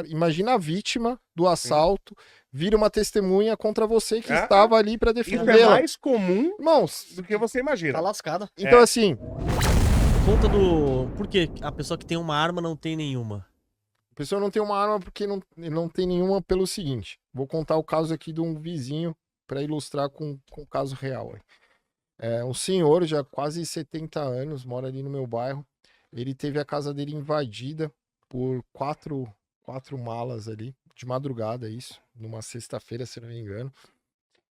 Imagina a vítima do assalto vira uma testemunha contra você que É? estava ali para Isso é defendê-la. mais comum Irmãos, do que você imagina. Tá lascada. então assim, Conta do... Por que a pessoa que tem uma arma não tem nenhuma? a pessoa não tem uma arma porque não tem nenhuma pelo seguinte. Vou contar o caso aqui de um vizinho para ilustrar com o caso real. É um senhor, já quase 70 anos, mora ali no meu bairro. Ele teve a casa dele invadida por quatro malas ali, de madrugada isso, numa sexta-feira, se não me engano.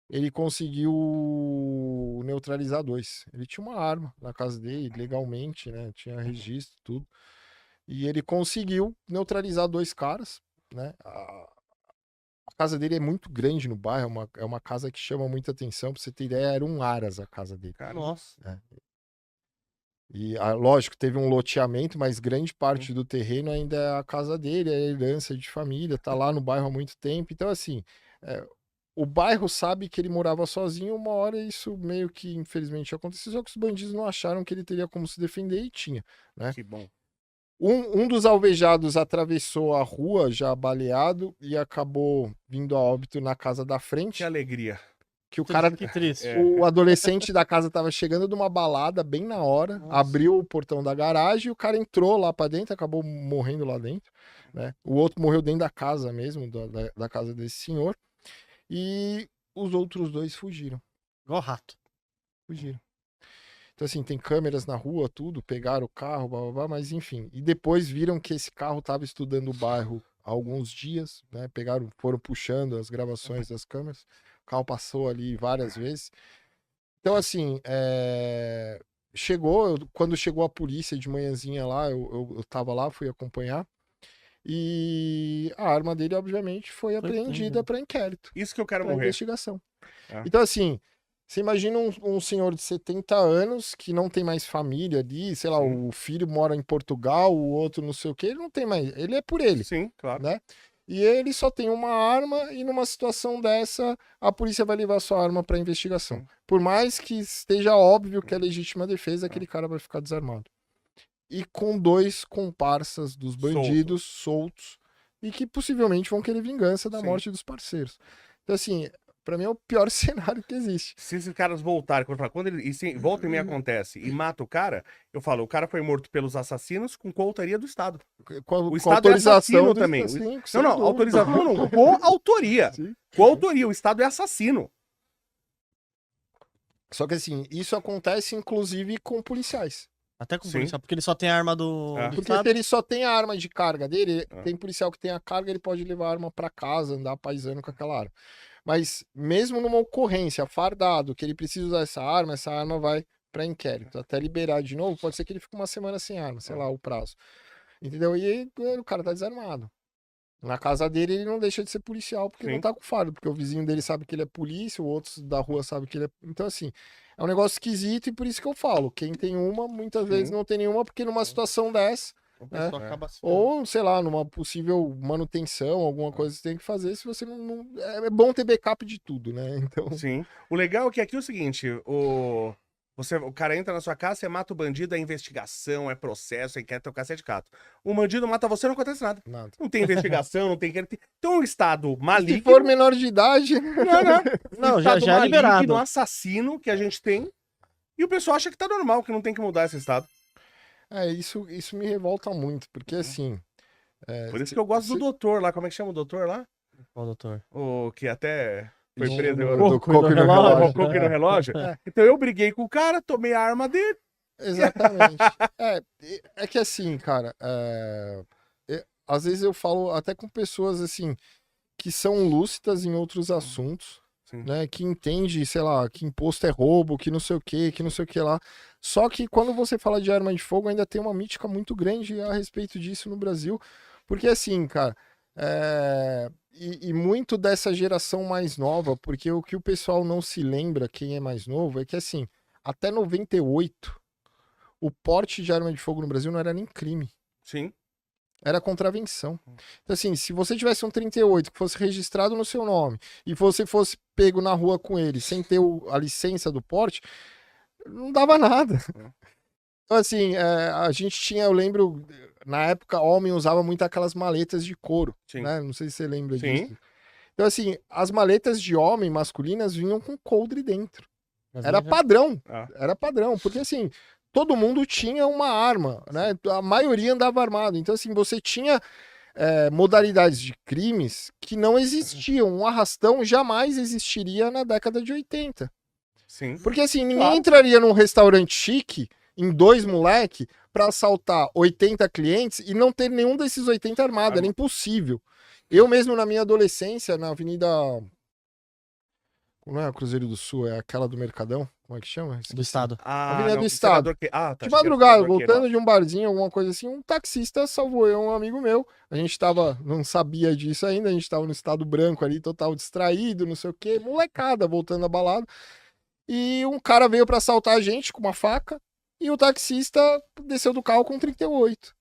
Ele conseguiu neutralizar 2. Ele tinha uma arma na casa dele, legalmente, né? Tinha registro, tudo. E ele conseguiu neutralizar 2 caras, né? A casa dele é muito grande no bairro, é uma casa que chama muita atenção. Pra você ter ideia, era um aras a casa dele. Nossa. E, lógico, teve um loteamento, mas grande parte do terreno ainda é a casa dele, é herança de família, tá lá no bairro há muito tempo. Então, assim, o bairro sabe que ele morava sozinho, uma hora isso meio que, infelizmente, aconteceu, só que os bandidos não acharam que ele teria como se defender e tinha, né? Que bom. Um dos alvejados atravessou a rua já baleado e acabou vindo a óbito na casa da frente. Que alegria. Que o cara, Que triste. o adolescente da casa tava chegando de uma balada bem na hora, Nossa. abriu o portão da garagem e o cara entrou lá pra dentro, acabou morrendo lá dentro, né? O outro morreu dentro da casa mesmo, da casa desse senhor. E os outros 2 fugiram. Igual rato. Fugiram. Então, assim, tem câmeras na rua, tudo, pegaram o carro, blá, blá, blá, mas enfim. E depois viram que esse carro tava estudando o bairro há alguns dias, né? Foram puxando as gravações das câmeras. O carro passou ali várias vezes. Então, assim, quando chegou a polícia de manhãzinha lá, eu tava lá, fui acompanhar. E a arma dele, obviamente, foi apreendida para inquérito, Isso que eu quero para morrer. investigação. É. Então, assim, você imagina um senhor de 70 anos que não tem mais família ali, sei lá, Sim. o filho mora em Portugal, o outro não sei o que, ele não tem mais, ele é por ele, Sim, claro. né? E ele só tem uma arma e numa situação dessa, a polícia vai levar sua arma para investigação. Sim. Por mais que esteja óbvio que é legítima defesa, aquele cara vai ficar desarmado. E com 2 comparsas dos bandidos soltos e que possivelmente vão querer vingança da Sim. morte dos parceiros. Então, assim, pra mim é o pior cenário que existe. Se esses caras voltarem, quando volta e me acontece e mata o cara, eu falo, o cara foi morto pelos assassinos com coautoria do Estado. Com O Estado autorização é assassino do também. Sim, sem Não, dúvida. autorização não, coautoria. Sim. Coautoria, o Estado é assassino. Só que assim, isso acontece inclusive com policiais. Até com o Sim. policial, porque ele só tem a arma do Porque Estado. se ele só tem a arma de carga dele, Ah. tem policial que tem a carga, ele pode levar a arma pra casa, andar paisando com aquela arma. Mas mesmo numa ocorrência, fardado, que ele precisa usar essa arma vai pra inquérito. Até liberar de novo, pode ser que ele fique uma semana sem arma, sei lá, o prazo. Entendeu? E aí, o cara tá desarmado. Na casa dele, ele não deixa de ser policial, porque Sim. não tá com fardo, porque o vizinho dele sabe que ele é polícia, o outro da rua sabe que ele é. Então, assim, é um negócio esquisito e por isso que eu falo: quem tem uma, muitas Sim. vezes não tem nenhuma, porque numa situação dessa, O pessoal É. acaba se... ou sei lá, numa possível manutenção, alguma coisa que você tem que fazer, se você não. É bom ter backup de tudo, né? Então. Sim. O legal é que aqui é o seguinte, o cara entra na sua casa, você mata o bandido, é investigação, é processo, é inquérito, é o cacete de gato. O bandido mata você, não acontece nada. Nada. Não tem investigação, não tem inquérito. Então o Estado Se maligno... for menor de idade. Não, o já Estado é liberado. maligno, assassino que a gente tem, e o pessoal acha que tá normal, que não tem que mudar esse Estado. Isso me revolta muito, porque assim. Por isso que eu gosto do doutor lá, como é que chama o doutor lá? Ó, doutor. O que até foi Sim, preso do agora. coco Coco e no no relógio. relógio. O coco no relógio. É. Então eu briguei com o cara, tomei a arma dele. Exatamente. É que assim, cara, às vezes eu falo até com pessoas assim que são lúcidas em outros assuntos, Sim. né? Que entende, sei lá, que imposto é roubo, que não sei o que não sei o que lá. Só que quando você fala de arma de fogo, ainda tem uma mítica muito grande a respeito disso no Brasil. Porque assim, cara, e muito dessa geração mais nova, porque o que o pessoal não se lembra, quem é mais novo, é que assim, até 98, o porte de arma de fogo no Brasil não era nem crime. Sim. Era contravenção. Então, assim, se você tivesse um 38 que fosse registrado no seu nome e você fosse pego na rua com ele sem ter a licença do porte, não dava nada. Então, assim, a gente tinha, eu lembro, na época, homem usava muito aquelas maletas de couro, Sim. né? Não sei se você lembra Sim. disso. Então, assim, as maletas de homem masculinas vinham com coldre dentro. Era padrão, Ah. era padrão, porque assim, todo mundo tinha uma arma, né? A maioria andava armado. Então, assim, você tinha modalidades de crimes que não existiam. Um arrastão jamais existiria na década de 80. Sim. Porque assim, ninguém Claro. entraria num restaurante chique, em 2 moleque, pra assaltar 80 clientes e não ter nenhum desses 80 armado. Era impossível. Eu mesmo, na minha adolescência, na Avenida... Não é a Cruzeiro do Sul, é aquela do Mercadão? Como é que chama? Do Esqueci. Estado. Avenida não, do Estado. senador que... tá, De achei que era madrugada, senador voltando Queiroz. de um barzinho, alguma coisa assim, um taxista salvou eu, um amigo meu. A gente tava, não sabia disso ainda, a gente tava no estado branco ali, total distraído, não sei o quê, molecada, voltando da balada. E um cara veio pra assaltar a gente com uma faca e o taxista desceu do carro com 38.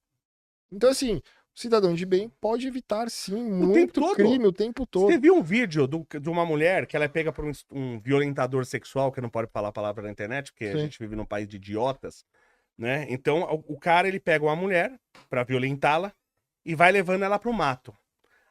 Então, assim, o cidadão de bem pode evitar, sim, muito todo. crime o tempo todo. Você viu um vídeo de uma mulher que ela é pega por um violentador sexual, que não pode falar a palavra na internet, porque a Sim. gente vive num país de idiotas, né? Então, o cara, ele pega uma mulher pra violentá-la e vai levando ela pro mato.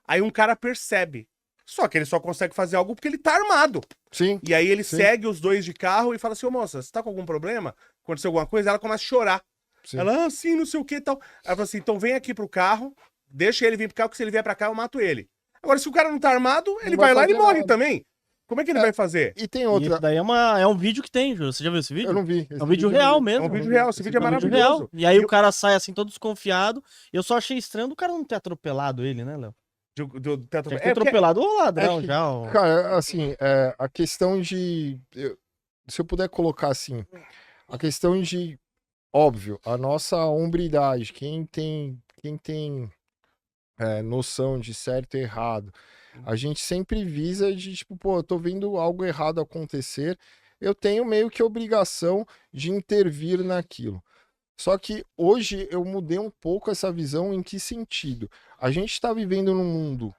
Aí um cara percebe. Só que ele só consegue fazer algo porque ele tá armado. Sim. E aí ele Sim. segue os dois de carro e fala assim, ô moça, você tá com algum problema? Aconteceu alguma coisa? Ela começa a chorar. Sim. Ela, sim, não sei o que e tal. Ela fala assim, então vem aqui pro carro, deixa ele vir pro carro, que se ele vier pra cá eu mato ele. Agora, se o cara não tá armado, ele vai vai lá e ele fazer morre nada. também. Como é que ele vai fazer? E tem E outra. esse daí é um vídeo que tem, Júlio. Você já viu esse vídeo? Eu não vi. É um vídeo real É mesmo. um vídeo real, esse vídeo é É um vídeo maravilhoso. real. E aí E o cara sai assim todo desconfiado. Eu só achei estranho do cara não ter atropelado ele, né, Léo? do teto... Tinha que ter É, porque- atropelado o ladrão é que- já. Ó. Cara, assim, a questão de. Se eu puder colocar assim, a questão de. Óbvio, a nossa hombridade, quem tem noção de certo e errado, a gente sempre visa de, tipo, pô, eu tô vendo algo errado acontecer, eu tenho meio que obrigação de intervir naquilo. Só que hoje eu mudei um pouco essa visão. Em que sentido? A gente está vivendo num mundo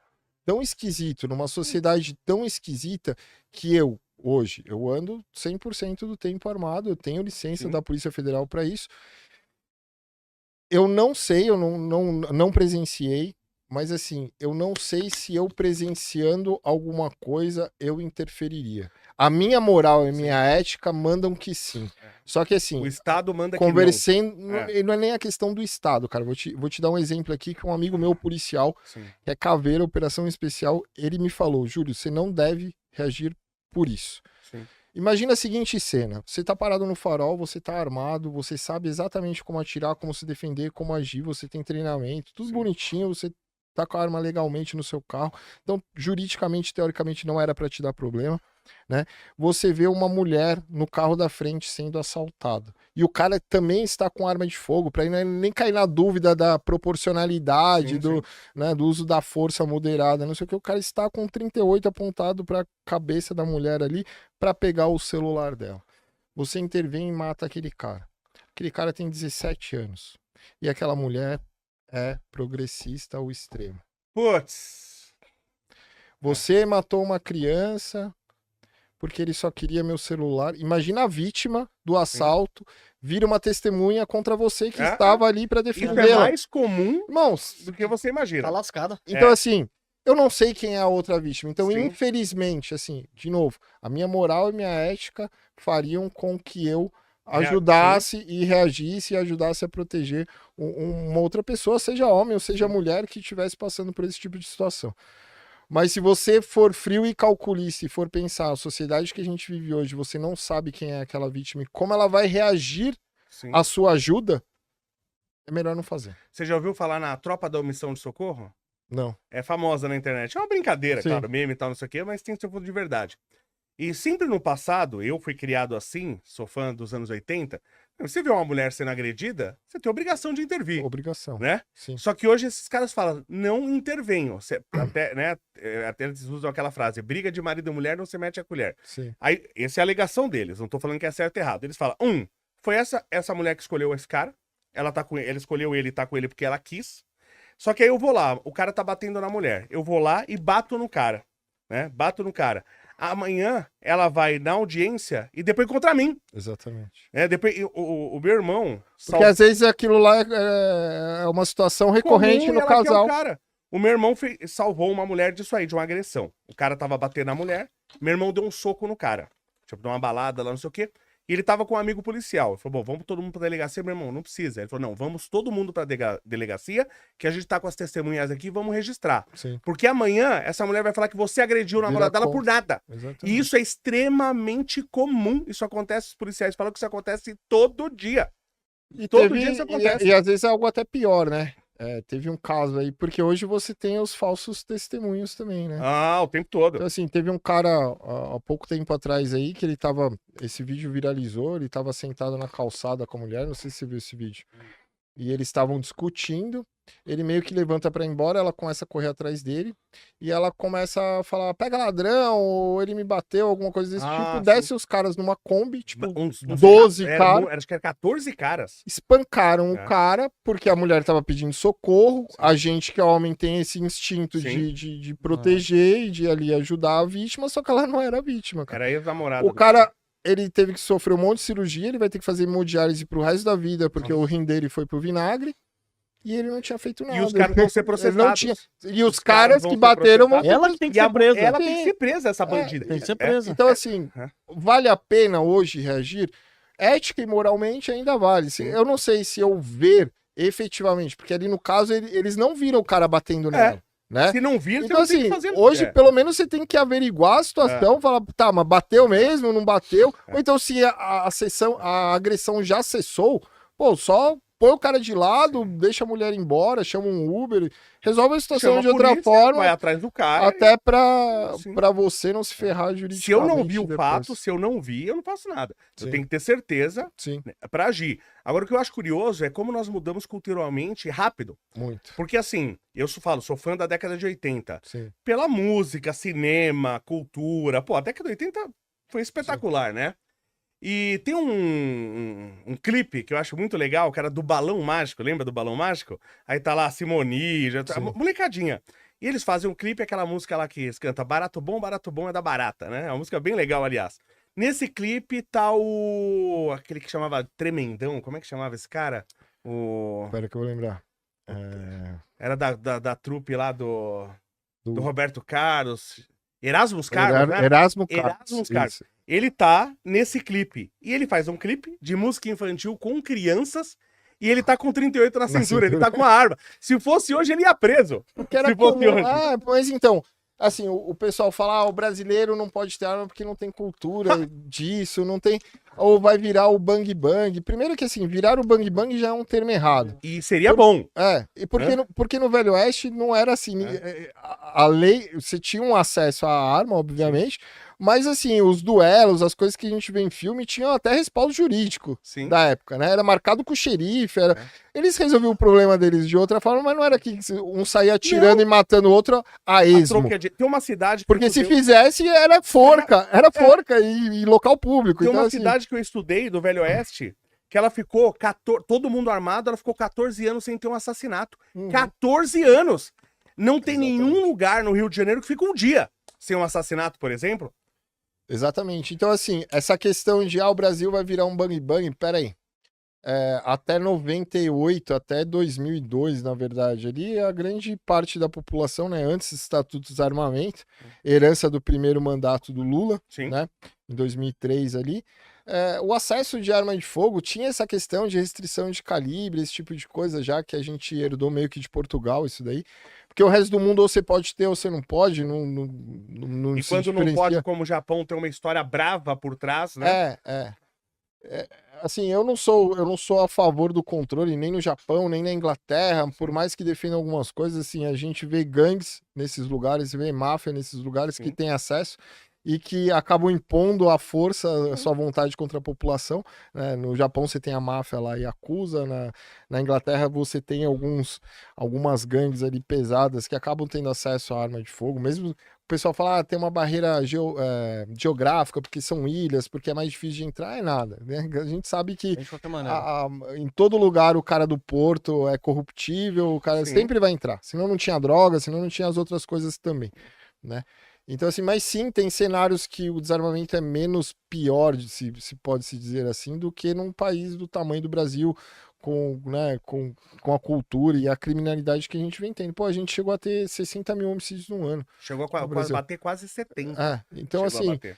tão esquisito, numa sociedade tão esquisita, que hoje, eu ando 100% do tempo armado, eu tenho licença Sim. da Polícia Federal para isso. Eu não sei, eu não presenciei, mas assim, eu não sei se eu presenciando alguma coisa eu interferiria. A minha moral e minha ética mandam que sim. Só que assim, O Estado manda conversando, É. não é nem a questão do Estado, cara. Vou te dar um exemplo aqui que um amigo meu, policial, que não. Sim. que é Caveira, Operação Especial, ele me falou, Júlio, você não deve reagir por isso. Sim. Imagina a seguinte cena, você tá parado no farol, você tá armado, você sabe exatamente como atirar, como se defender, como agir, você tem treinamento, tudo Sim. bonitinho, você tá com a arma legalmente no seu carro, então juridicamente, teoricamente não era para te dar problema, né? Você vê uma mulher no carro da frente sendo assaltada e o cara também está com arma de fogo, para nem cair na dúvida da proporcionalidade, Sim, do, sim. né, do uso da força moderada, não sei o que, o cara está com 38 apontado para a cabeça da mulher ali para pegar o celular dela. Você intervém e mata aquele cara. Aquele cara tem 17 anos e aquela mulher é progressista ao extremo. Putz. Você matou uma criança porque ele só queria meu celular. Imagina a vítima do assalto vira uma testemunha contra você que estava ali para Isso é defendê-la. mais comum Irmãos, do que você imagina. Tá lascada. então assim, eu não sei quem é a outra vítima. Então, Sim. infelizmente, assim, de novo, a minha moral e minha ética fariam com que eu Sim. ajudasse e reagisse e ajudasse a proteger uma outra pessoa, seja homem ou seja mulher, que estivesse passando por esse tipo de situação. Mas se você for frio e calculista e for pensar a sociedade que a gente vive hoje, você não sabe quem é aquela vítima e como ela vai reagir Sim. à sua ajuda, é melhor não fazer. Você já ouviu falar na Tropa da Omissão de Socorro? Não. É famosa na internet. É uma brincadeira, Sim. claro, meme e tal, não sei o quê, mas tem seu fundo de verdade. E sempre no passado, eu fui criado assim, sou fã dos anos 80, você vê uma mulher sendo agredida, você tem a obrigação de intervir, Obrigação. né? Sim. Só que hoje esses caras falam, não intervenham. Até, né, até eles usam aquela frase, briga de marido e mulher, não se mete a colher. Sim. Aí, essa é a alegação deles, não tô falando que é certo ou errado. Eles falam, foi essa mulher que escolheu esse cara, ela escolheu ele e tá com ele porque ela quis. Só que aí eu vou lá, o cara tá batendo na mulher, eu vou lá e bato no cara, né? Bato no cara. Amanhã ela vai na audiência e depois contra mim. Exatamente. Depois, o meu irmão... Porque às vezes aquilo lá é uma situação recorrente comum, e no ela quer casal. o cara. O meu irmão salvou uma mulher disso aí, de uma agressão. O cara tava batendo na mulher, meu irmão deu um soco no cara. Tipo, deu uma balada lá, não sei o quê. E ele tava com um amigo policial. Ele falou, bom, vamos todo mundo pra delegacia. Meu irmão, não precisa. Ele falou, não, vamos todo mundo pra delegacia, que a gente tá com as testemunhas aqui, vamos registrar. Sim. Porque amanhã essa mulher vai falar que você agrediu o namorado dela por nada. Exatamente. E isso é extremamente comum. Isso acontece, os policiais falam que isso acontece todo dia. E Todo dia isso acontece. E às vezes é algo até pior, né? Teve um caso aí, porque hoje você tem os falsos testemunhos também, né? Ah, o tempo todo. Então, assim, teve um cara há pouco tempo atrás aí que ele tava. Esse vídeo viralizou, ele tava sentado na calçada com a mulher, não sei se você viu esse vídeo. E eles estavam discutindo, ele meio que levanta pra ir embora, ela começa a correr atrás dele, e ela começa a falar, pega ladrão, ou ele me bateu, alguma coisa desse tipo. Desce os caras numa Kombi, tipo, 12 caras. Acho que era 14 caras. Espancaram o cara, porque a mulher tava pedindo socorro. Sim. A gente, que é homem, tem esse instinto de proteger e de ali ajudar a vítima, só que ela não era vítima, cara. Era ex-namorado. O cara, ele teve que sofrer um monte de cirurgia, ele vai ter que fazer hemodiálise pro resto da vida, porque o rim dele foi pro vinagre. E ele não tinha feito nada. E os caras vão ser Ele processados. não tinha... E os caras vão que ser bateram vão Ela que tem que ser presa. Ela tem que ser presa, essa bandida. Tem que ser presa. Então, assim, vale a pena hoje reagir? Ética e moralmente ainda vale. Eu não sei se eu ver efetivamente, porque ali no caso eles não viram o cara batendo nela, né? Se não vir, Então, você não assim, tem que fazer. hoje pelo menos você tem que averiguar a situação, falar, tá, mas bateu mesmo, não bateu? Ou então se a agressão já cessou, pô, só põe o cara de lado, deixa a mulher embora, chama um Uber, resolve a situação Chama de a outra polícia, forma, vai atrás do cara. até pra Sim. você não se ferrar juridicamente. Se eu não vi o depois. fato, se eu não vi, eu não faço nada. Eu Sim. tenho que ter certeza Sim, pra agir. Agora, o que eu acho curioso é como nós mudamos culturalmente rápido. muito. Porque, assim, eu sou fã da década de 80. Sim. Pela música, cinema, cultura. Pô, a década de 80 foi espetacular, né? E tem um clipe que eu acho muito legal, que era do Balão Mágico, lembra do Balão Mágico? Aí tá lá a Simone, molecadinha. E eles fazem um clipe, aquela música lá que eles cantam Barato Bom é da Barata, né? É uma música bem legal, aliás. Nesse clipe tá aquele que chamava Tremendão, como é que chamava esse cara? Espera que eu vou lembrar. Era da trupe lá do Roberto Carlos, Erasmus Carlos, né? Erasmo Carlos. Isso. Ele tá nesse clipe. E ele faz um clipe de música infantil com crianças e ele tá com 38 na cintura. Ele tá com uma arma. Se fosse hoje, ele ia preso. Porque era Se fosse comum. hoje. Mas então, assim, o pessoal fala, o brasileiro não pode ter arma porque não tem cultura disso, não tem... Ou vai virar o bang bang. Primeiro que assim, virar o bang bang já é um termo errado. E seria bom. E porque no Velho Oeste não era assim. A lei, você tinha um acesso à arma, obviamente, mas assim, os duelos, as coisas que a gente vê em filme, tinham até respaldo jurídico da época, né? Era marcado com o xerife, eles resolviam o problema deles de outra forma, mas não era que um saía atirando e matando o outro a esmo. Tem uma cidade que porque se fizesse, era forca e local público. Tem então, uma assim, cidade que eu estudei, do Velho Oeste, que ela ficou, todo mundo armado, ela ficou 14 anos sem ter um assassinato. 14 anos! Não tem nenhum lugar no Rio de Janeiro que fica um dia sem um assassinato, por exemplo. Exatamente. Então, assim, essa questão de o Brasil vai virar um bang bang, peraí. Até 98, até 2002, na verdade, ali a grande parte da população, né, antes dos estatutos de armamento, herança do primeiro mandato do Lula, né, em 2003 ali, o acesso de arma de fogo tinha essa questão de restrição de calibre, esse tipo de coisa, já que a gente herdou meio que de Portugal isso daí, porque o resto do mundo ou você pode ter ou você não pode, não e se quando não diferencia. pode, como o Japão tem uma história brava por trás, né? Assim, eu não sou a favor do controle nem no Japão, nem na Inglaterra, por mais que defendam algumas coisas, assim, a gente vê gangues nesses lugares, vê máfia nesses lugares que tem acesso e que acabam impondo à força a sua vontade contra a população, né? No Japão você tem a máfia lá, Yakuza, na Inglaterra você tem algumas gangues ali pesadas que acabam tendo acesso à arma de fogo, mesmo o pessoal fala, tem uma barreira geográfica, porque são ilhas, porque é mais difícil de entrar, é nada, né? A gente sabe que em todo lugar o cara do porto é corruptível, o cara sempre vai entrar, senão não tinha droga, senão não tinha as outras coisas também, né? Então, assim, mas sim, tem cenários que o desarmamento é menos pior, se pode se dizer assim, do que num país do tamanho do Brasil, com, né, com a cultura e a criminalidade que a gente vem tendo. Pô, a gente chegou a ter 60 mil homicídios no ano Chegou no a Brasil. bater quase 70. Então, Chegou a assim, bater.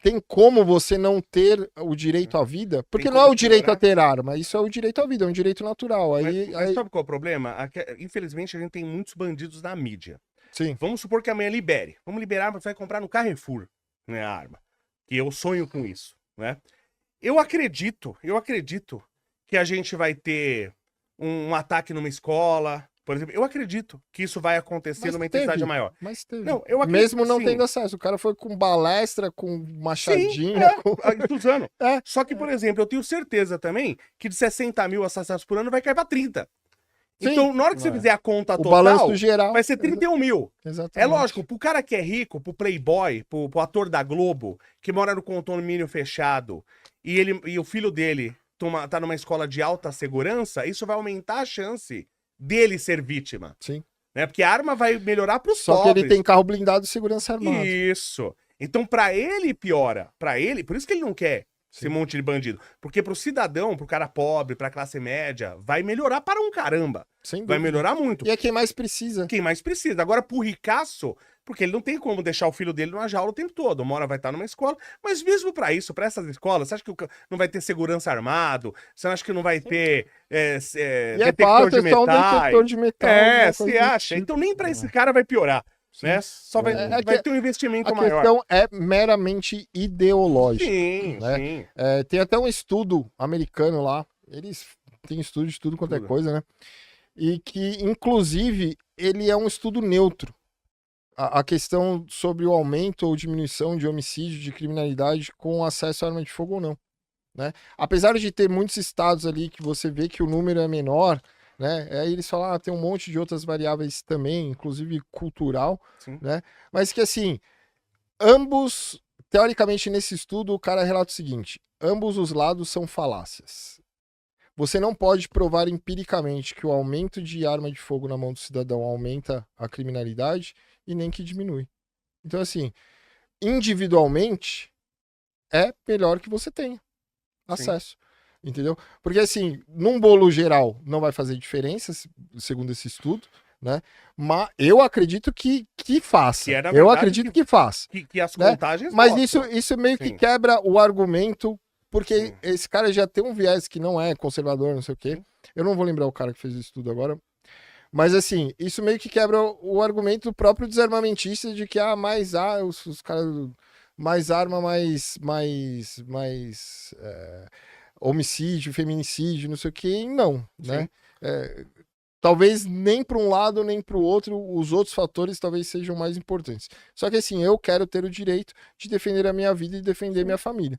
tem como você não ter o direito à vida? Porque Tem não é como o direito a piorar. ter arma, isso é o direito à vida, é um direito natural. Mas sabe qual é o problema? Infelizmente, a gente tem muitos bandidos na mídia. Sim, Vamos supor que amanhã libere. Vamos liberar, você vai comprar no Carrefour, né, a arma. Que eu sonho com isso, né? Eu acredito que a gente vai ter um ataque numa escola, por exemplo. Eu acredito que isso vai acontecer Mas numa intensidade teve. maior. mas teve. Não, eu acredito Mesmo não sim. tendo acesso. O cara foi com balestra, com Sim, machadinha, com... Suzano. É. Só que, por exemplo, eu tenho certeza também que de 60 mil assassinatos por ano vai cair pra 30. Sim. Então, na hora que você É. fizer a conta O total, balanço geral. vai ser 31 mil. Exatamente. É lógico, pro cara que é rico, pro playboy, pro ator da Globo, que mora no condomínio fechado, e o filho dele tá numa escola de alta segurança, isso vai aumentar a chance dele ser vítima. Sim. Né? Porque a arma vai melhorar pros Só pobres. que ele tem carro blindado e segurança armada. Isso. Então, pra ele, piora. Pra ele, por isso que ele não quer esse monte de bandido. Porque pro cidadão, pro cara pobre, pra classe média, vai melhorar para um caramba. Sem Vai dúvida. melhorar muito. E é quem mais precisa. Quem mais precisa. Agora, pro ricaço, porque ele não tem como deixar o filho dele numa jaula o tempo todo. Uma hora vai estar numa escola. Mas mesmo pra isso, pra essas escolas, você acha que não vai ter segurança armado? Você acha que não vai ter E é detector de fato, é só um metais? detector de metal. alguma coisa Você do acha? tipo. Então nem pra esse cara vai piorar. Sim. Né? Só vai, É vai que ter um investimento A maior. questão é meramente ideológica. Sim, né? sim. Tem até um estudo americano lá. Eles têm estudo de tudo quanto é Tudo. coisa, né? E que, inclusive, ele é um estudo neutro. A questão sobre o aumento ou diminuição de homicídio, de criminalidade com acesso à arma de fogo ou não. Né? Apesar de ter muitos estados ali que você vê que o número é menor, né? Aí eles falam, tem um monte de outras variáveis também, inclusive cultural, Sim. né? Mas que assim, ambos, teoricamente nesse estudo, o cara relata o seguinte: ambos os lados são falácias. Você não pode provar empiricamente que o aumento de arma de fogo na mão do cidadão aumenta a criminalidade e nem que diminui. Então, assim, individualmente, é melhor que você tenha acesso. Entendeu? Porque, assim, num bolo geral não vai fazer diferença, segundo esse estudo, né? Mas eu acredito que faça. Que é, na Eu verdade, acredito que faça. Que as Né? contagens Mas mostram. isso meio que Sim. quebra o argumento, porque Sim. esse cara já tem um viés que não é conservador, não sei o quê. Sim. Eu não vou lembrar o cara que fez o estudo agora. Mas assim, isso meio que quebra o argumento do próprio desarmamentista de que mais os caras mais arma, mais homicídio, feminicídio, não sei o que, não, né? Talvez nem para um lado nem para o outro, os outros fatores talvez sejam mais importantes. Só que assim, eu quero ter o direito de defender a minha vida e defender minha família.